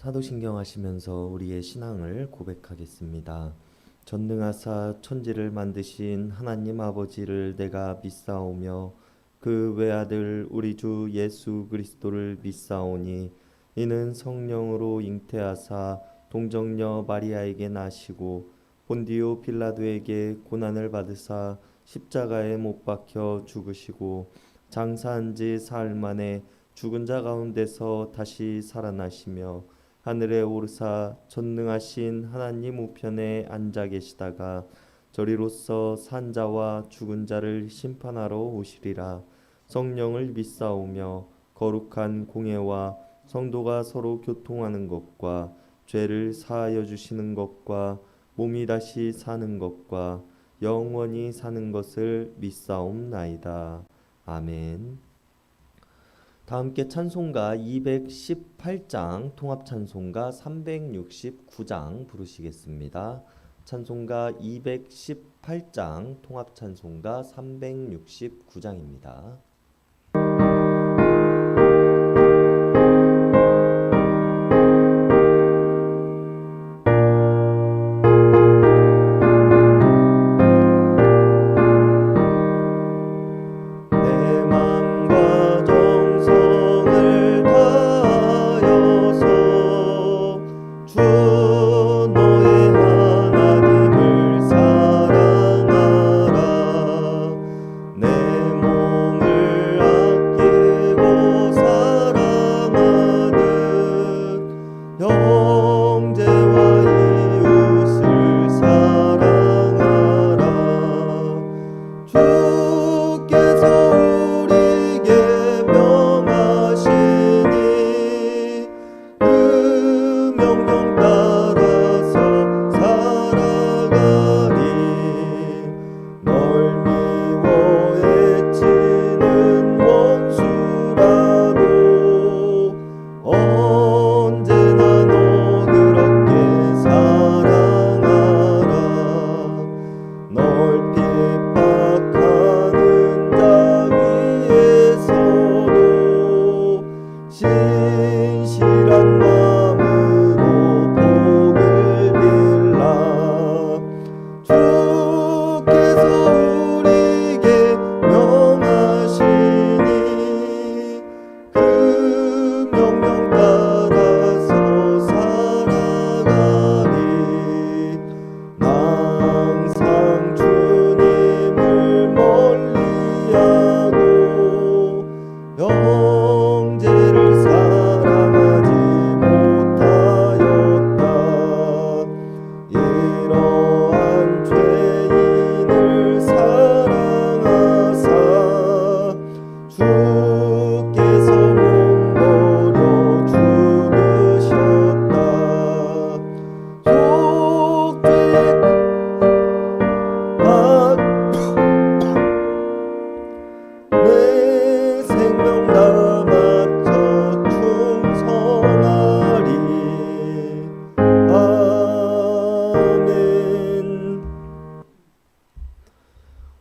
사도신경 하시면서 우리의 신앙을 고백하겠습니다. 전능하사 천지를 만드신 하나님 아버지를 내가 믿사오며 그 외아들 우리 주 예수 그리스도를 믿사오니 이는 성령으로 잉태하사 동정녀 마리아에게 나시고 본디오 빌라도에게 고난을 받으사 십자가에 못 박혀 죽으시고 장사한 지 사흘 만에 죽은 자 가운데서 다시 살아나시며 하늘에 오르사 전능하신 하나님 우편에 앉아 계시다가 저리로서 산 자와 죽은 자를 심판하러 오시리라. 성령을 믿사오며 거룩한 공예와 성도가 서로 교통하는 것과 죄를 사하여 주시는 것과 몸이 다시 사는 것과 영원히 사는 것을 믿사옵나이다. 아멘. 다 함께 찬송가 218장 통합찬송가 369장 부르시겠습니다. 찬송가 218장 통합찬송가 369장입니다.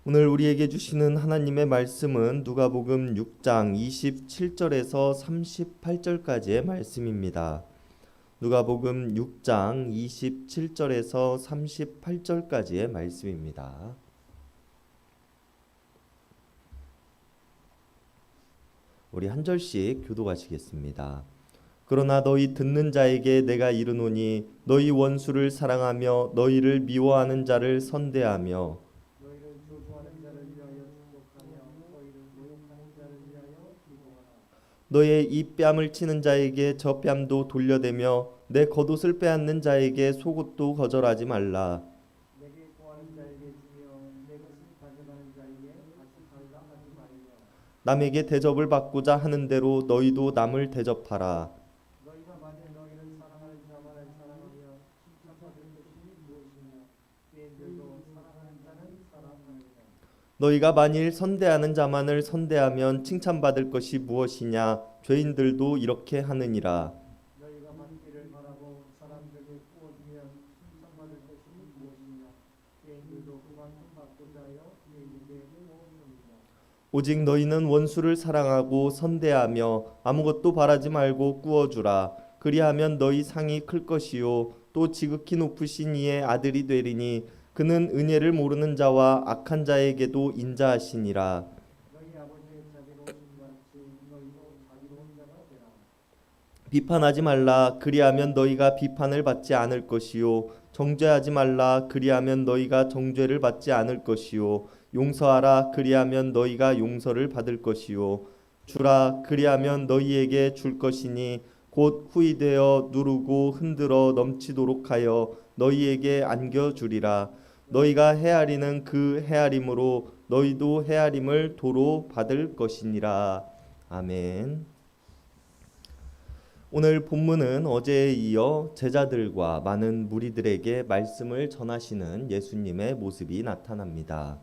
오늘 우리에게 주시는 하나님의 말씀은 누가복음 6장 27절에서 38절까지의 말씀입니다. 누가복음 6장 27절에서 38절까지의 말씀입니다. 우리 한 절씩 교독하시겠습니다. 그러나 너희 듣는 자에게 내가 이르노니 너희 원수를 사랑하며 너희를 미워하는 자를 선대하며 너의 이 뺨을 치는 자에게 저 뺨도 돌려대며 내 겉옷을 빼앗는 자에게 속옷도 거절하지 말라. 내게 구하는 자에게 주며 내 것을 가져가는 자에게 다시 달라 하지 말며 남에게 대접을 받고자 하는 대로 너희도 남을 대접하라. 너희가 만일 너희를 사랑하는 자만을 사랑하며 칭찬받을 것이 무엇이냐 죄인들도 사랑하는 자는 사랑하느니라. 너희가 만일 선대하는 자만을 선대하면 칭찬받을 것이 무엇이냐 죄인들도 이렇게 하느니라. 너희가 받기를 바라고 사람들에게 구워주면 칭찬받을 것이 무엇이냐 죄인들도 그만큼 받고자 하여 너희에게 구워주느니라. 오직 너희는 원수를 사랑하고 선대하며 아무것도 바라지 말고 꾸어주라. 그리하면 너희 상이 클 것이요 또 지극히 높으신 이의 아들이 되리니 그는 은혜를 모르는 자와 악한 자에게도 인자하시니라. 너희 아버지의 자비로우신 같이 너희도 자비로운 자가 되라. 비판하지 말라. 그리하면 너희가 비판을 받지 않을 것이요 정죄하지 말라. 그리하면 너희가 정죄를 받지 않을 것이요 용서하라. 그리하면 너희가 용서를 받을 것이요 주라. 그리하면 너희에게 줄 것이니 곧 후이되어 누르고 흔들어 넘치도록 하여 너희에게 안겨주리라. 너희가 헤아리는 그 헤아림으로 너희도 헤아림을 도로 받을 것이니라. 아멘. 오늘 본문은 어제에 이어 제자들과 많은 무리들에게 말씀을 전하시는 예수님의 모습이 나타납니다.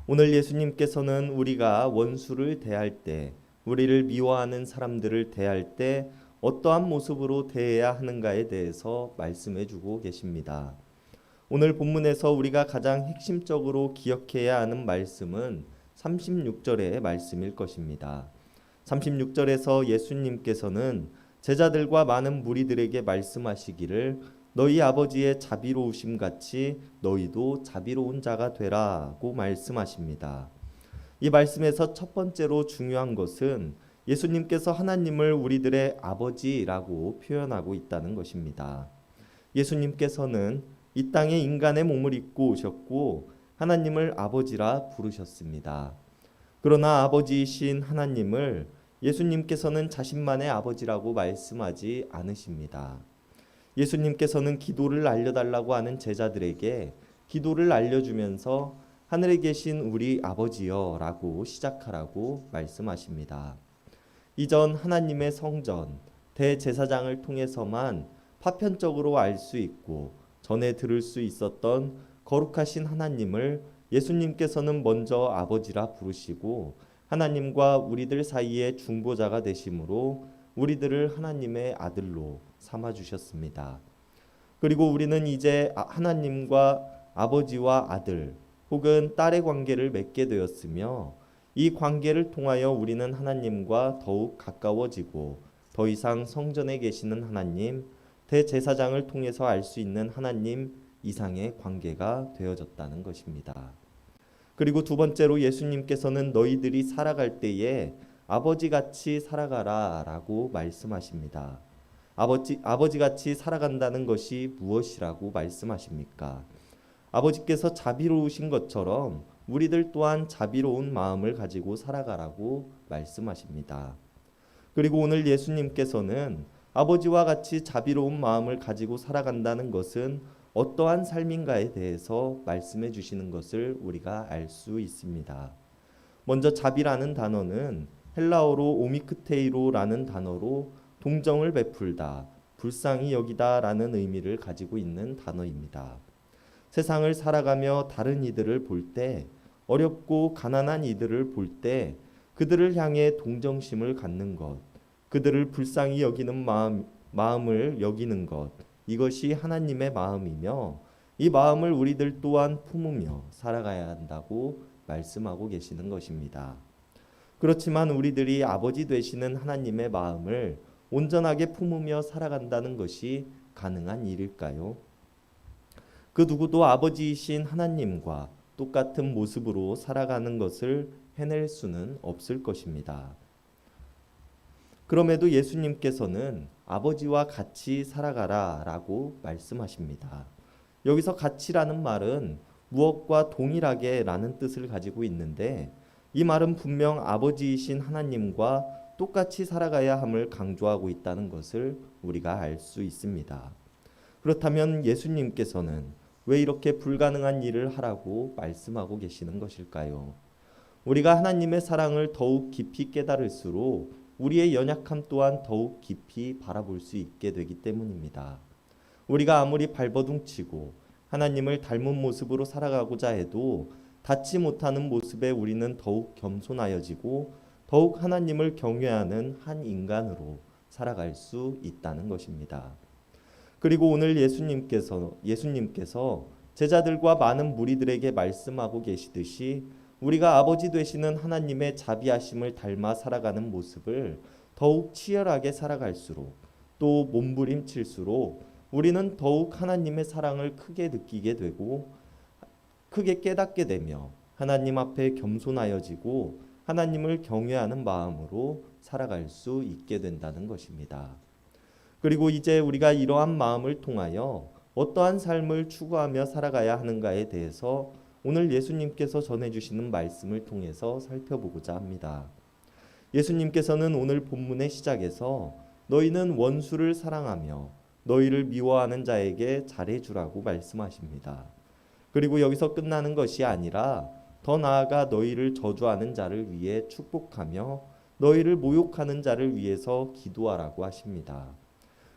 오늘 예수님께서는 우리가 원수를 대할 때, 우리를 미워하는 사람들을 대할 때 어떠한 모습으로 대해야 하는가에 대해서 말씀해 주고 계십니다. 오늘 본문에서 우리가 가장 핵심적으로 기억해야 하는 말씀은 36절의 말씀일 것입니다. 36절에서 예수님께서는 제자들과 많은 무리들에게 말씀하시기를 너희 아버지의 자비로우심 같이 너희도 자비로운 자가 되라고 말씀하십니다. 이 말씀에서 첫 번째로 중요한 것은 예수님께서 하나님을 우리들의 아버지라고 표현하고 있다는 것입니다. 예수님께서는 이 땅에 인간의 몸을 입고 오셨고 하나님을 아버지라 부르셨습니다. 그러나 아버지이신 하나님을 예수님께서는 자신만의 아버지라고 말씀하지 않으십니다. 예수님께서는 기도를 알려달라고 하는 제자들에게 기도를 알려주면서 하늘에 계신 우리 아버지여 라고 시작하라고 말씀하십니다. 이전 하나님의 성전, 대제사장을 통해서만 파편적으로 알 수 있고 전에 들을 수 있었던 거룩하신 하나님을 예수님께서는 먼저 아버지라 부르시고 하나님과 우리들 사이의 중보자가 되심으로 우리들을 하나님의 아들로 삼아 주셨습니다. 그리고 우리는 이제 하나님과 아버지와 아들 혹은 딸의 관계를 맺게 되었으며 이 관계를 통하여 우리는 하나님과 더욱 가까워지고 더 이상 성전에 계시는 하나님, 대제사장을 통해서 알 수 있는 하나님 이상의 관계가 되어졌다는 것입니다. 그리고 두 번째로 예수님께서는 너희들이 살아갈 때에 아버지같이 살아가라 라고 말씀하십니다. 아버지같이 살아간다는 것이 무엇이라고 말씀하십니까? 아버지께서 자비로우신 것처럼 우리들 또한 자비로운 마음을 가지고 살아가라고 말씀하십니다. 그리고 오늘 예수님께서는 아버지와 같이 자비로운 마음을 가지고 살아간다는 것은 어떠한 삶인가에 대해서 말씀해 주시는 것을 우리가 알 수 있습니다. 먼저 자비라는 단어는 헬라어로 오미크테이로라는 단어로 동정을 베풀다, 불쌍히 여기다라는 의미를 가지고 있는 단어입니다. 세상을 살아가며 다른 이들을 볼 때, 어렵고 가난한 이들을 볼 때 그들을 향해 동정심을 갖는 것, 그들을 불쌍히 여기는 마음을 여기는 것, 이것이 하나님의 마음이며 이 마음을 우리들 또한 품으며 살아가야 한다고 말씀하고 계시는 것입니다. 그렇지만 우리들이 아버지 되시는 하나님의 마음을 온전하게 품으며 살아간다는 것이 가능한 일일까요? 그 누구도 아버지이신 하나님과 똑같은 모습으로 살아가는 것을 해낼 수는 없을 것입니다. 그럼에도 예수님께서는 아버지와 같이 살아가라 라고 말씀하십니다. 여기서 같이라는 말은 무엇과 동일하게 라는 뜻을 가지고 있는데 이 말은 분명 아버지이신 하나님과 똑같이 살아가야 함을 강조하고 있다는 것을 우리가 알 수 있습니다. 그렇다면 예수님께서는 왜 이렇게 불가능한 일을 하라고 말씀하고 계시는 것일까요? 우리가 하나님의 사랑을 더욱 깊이 깨달을수록 우리의 연약함 또한 더욱 깊이 바라볼 수 있게 되기 때문입니다. 우리가 아무리 발버둥치고 하나님을 닮은 모습으로 살아가고자 해도 닿지 못하는 모습에 우리는 더욱 겸손하여지고 더욱 하나님을 경외하는 한 인간으로 살아갈 수 있다는 것입니다. 그리고 오늘 예수님께서 제자들과 많은 무리들에게 말씀하고 계시듯이 우리가 아버지 되시는 하나님의 자비하심을 닮아 살아가는 모습을 더욱 치열하게 살아갈수록 또 몸부림칠수록 우리는 더욱 하나님의 사랑을 크게 느끼게 되고 크게 깨닫게 되며 하나님 앞에 겸손하여지고 하나님을 경외하는 마음으로 살아갈 수 있게 된다는 것입니다. 그리고 이제 우리가 이러한 마음을 통하여 어떠한 삶을 추구하며 살아가야 하는가에 대해서 오늘 예수님께서 전해주시는 말씀을 통해서 살펴보고자 합니다. 예수님께서는 오늘 본문의 시작에서 너희는 원수를 사랑하며 너희를 미워하는 자에게 잘해주라고 말씀하십니다. 그리고 여기서 끝나는 것이 아니라 더 나아가 너희를 저주하는 자를 위해 축복하며 너희를 모욕하는 자를 위해서 기도하라고 하십니다.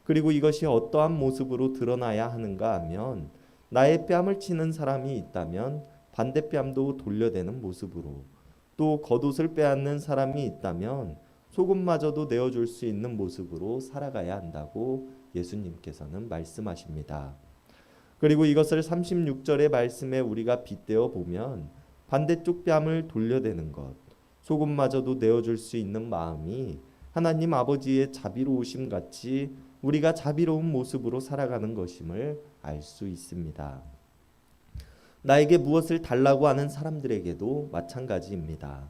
그리고 이것이 어떠한 모습으로 드러나야 하는가 하면 나의 뺨을 치는 사람이 있다면 반대뺨도 돌려대는 모습으로, 또 겉옷을 빼앗는 사람이 있다면 속옷마저도 내어줄 수 있는 모습으로 살아가야 한다고 예수님께서는 말씀하십니다. 그리고 이것을 36절의 말씀에 우리가 빗대어 보면 반대쪽 뺨을 돌려대는 것, 속옷마저도 내어줄 수 있는 마음이 하나님 아버지의 자비로우심 같이 우리가 자비로운 모습으로 살아가는 것임을 알 수 있습니다. 나에게 무엇을 달라고 하는 사람들에게도 마찬가지입니다.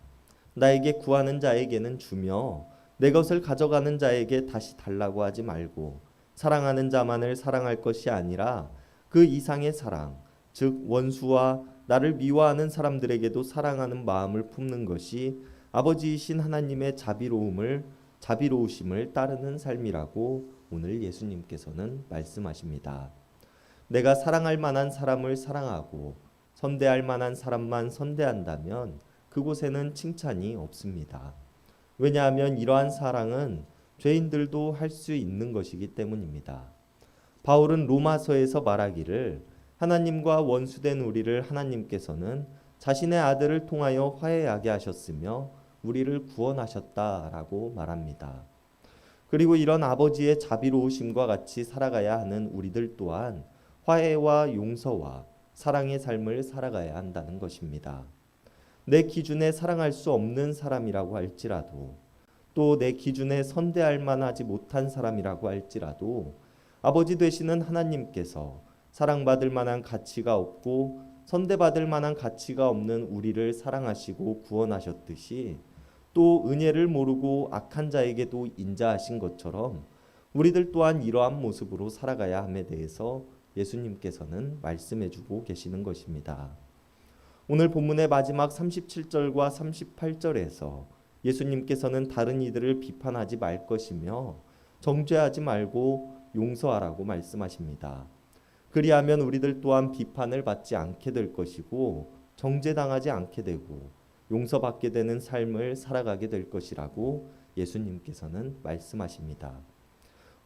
나에게 구하는 자에게는 주며 내 것을 가져가는 자에게 다시 달라고 하지 말고 사랑하는 자만을 사랑할 것이 아니라 그 이상의 사랑, 즉 원수와 나를 미워하는 사람들에게도 사랑하는 마음을 품는 것이 아버지이신 하나님의 자비로우심을 따르는 삶이라고 오늘 예수님께서는 말씀하십니다. 내가 사랑할 만한 사람을 사랑하고 선대할 만한 사람만 선대한다면 그곳에는 칭찬이 없습니다. 왜냐하면 이러한 사랑은 죄인들도 할 수 있는 것이기 때문입니다. 바울은 로마서에서 말하기를 하나님과 원수된 우리를 하나님께서는 자신의 아들을 통하여 화해하게 하셨으며 우리를 구원하셨다라고 말합니다. 그리고 이런 아버지의 자비로우심과 같이 살아가야 하는 우리들 또한 화해와 용서와 사랑의 삶을 살아가야 한다는 것입니다. 내 기준에 사랑할 수 없는 사람이라고 할지라도, 또 내 기준에 선대할 만하지 못한 사람이라고 할지라도 아버지 되시는 하나님께서 사랑받을 만한 가치가 없고 선대받을 만한 가치가 없는 우리를 사랑하시고 구원하셨듯이, 또 은혜를 모르고 악한 자에게도 인자하신 것처럼 우리들 또한 이러한 모습으로 살아가야 함에 대해서 예수님께서는 말씀해주고 계시는 것입니다. 오늘 본문의 마지막 37절과 38절에서 예수님께서는 다른 이들을 비판하지 말 것이며 정죄하지 말고 용서하라고 말씀하십니다. 그리하면 우리들 또한 비판을 받지 않게 될 것이고 정죄당하지 않게 되고 용서받게 되는 삶을 살아가게 될 것이라고 예수님께서는 말씀하십니다.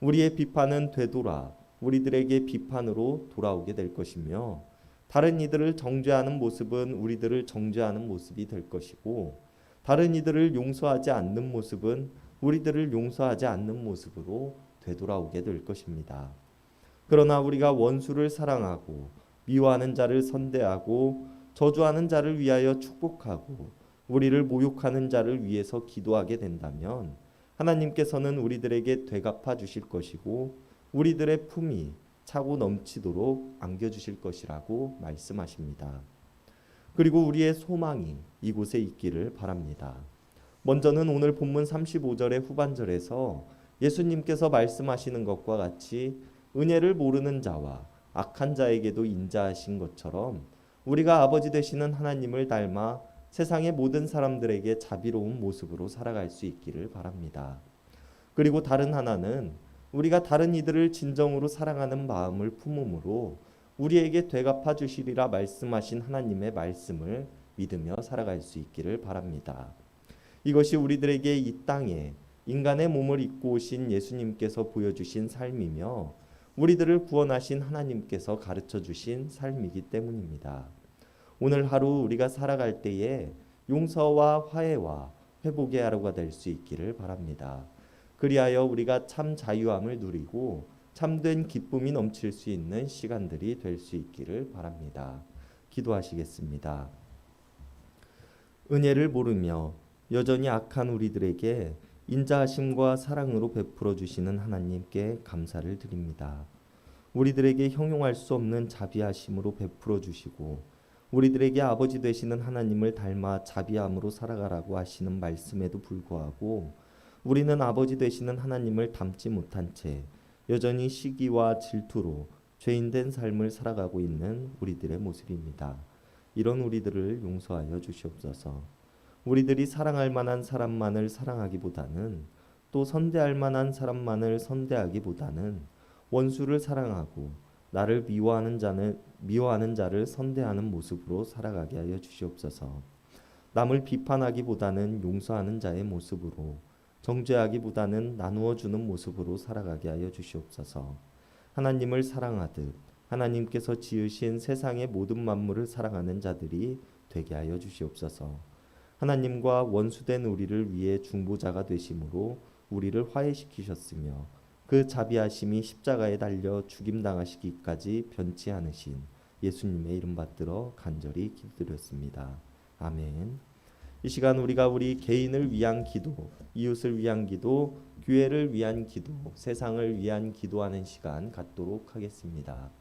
우리의 비판은 되돌아 우리들에게 비판으로 돌아오게 될 것이며 다른 이들을 정죄하는 모습은 우리들을 정죄하는 모습이 될 것이고 다른 이들을 용서하지 않는 모습은 우리들을 용서하지 않는 모습으로 되돌아오게 될 것입니다. 그러나 우리가 원수를 사랑하고 미워하는 자를 선대하고 저주하는 자를 위하여 축복하고 우리를 모욕하는 자를 위해서 기도하게 된다면 하나님께서는 우리들에게 되갚아 주실 것이고 우리들의 품이 차고 넘치도록 안겨주실 것이라고 말씀하십니다. 그리고 우리의 소망이 이곳에 있기를 바랍니다. 먼저는 오늘 본문 35절의 후반절에서 예수님께서 말씀하시는 것과 같이 은혜를 모르는 자와 악한 자에게도 인자하신 것처럼 우리가 아버지 되시는 하나님을 닮아 세상의 모든 사람들에게 자비로운 모습으로 살아갈 수 있기를 바랍니다. 그리고 다른 하나는 우리가 다른 이들을 진정으로 사랑하는 마음을 품음으로 우리에게 되갚아 주시리라 말씀하신 하나님의 말씀을 믿으며 살아갈 수 있기를 바랍니다. 이것이 우리들에게 이 땅에 인간의 몸을 입고 오신 예수님께서 보여주신 삶이며 우리들을 구원하신 하나님께서 가르쳐 주신 삶이기 때문입니다. 오늘 하루 우리가 살아갈 때에 용서와 화해와 회복의 하루가 될 수 있기를 바랍니다. 그리하여 우리가 참 자유함을 누리고 참된 기쁨이 넘칠 수 있는 시간들이 될 수 있기를 바랍니다. 기도하시겠습니다. 은혜를 모르며 여전히 악한 우리들에게 인자하심과 사랑으로 베풀어 주시는 하나님께 감사를 드립니다. 우리들에게 형용할 수 없는 자비하심으로 베풀어 주시고 우리들에게 아버지 되시는 하나님을 닮아 자비함으로 살아가라고 하시는 말씀에도 불구하고 우리는 아버지 되시는 하나님을 닮지 못한 채 여전히 시기와 질투로 죄인된 삶을 살아가고 있는 우리들의 모습입니다. 이런 우리들을 용서하여 주시옵소서. 우리들이 사랑할 만한 사람만을 사랑하기보다는 또 선대할 만한 사람만을 선대하기보다는 원수를 사랑하고 나를 미워하는 자를 선대하는 모습으로 살아가게 하여 주시옵소서. 남을 비판하기보다는 용서하는 자의 모습으로 정죄하기보다는 나누어 주는 모습으로 살아가게 하여 주시옵소서. 하나님을 사랑하듯 하나님께서 지으신 세상의 모든 만물을 사랑하는 자들이 되게 하여 주시옵소서. 하나님과 원수된 우리를 위해 중보자가 되심으로 우리를 화해시키셨으며 그 자비하심이 십자가에 달려 죽임당하시기까지 변치 않으신 예수님의 이름 받들어 간절히 기도드렸습니다. 아멘. 이 시간 우리가 우리 개인을 위한 기도, 이웃을 위한 기도, 교회를 위한 기도, 세상을 위한 기도하는 시간 갖도록 하겠습니다.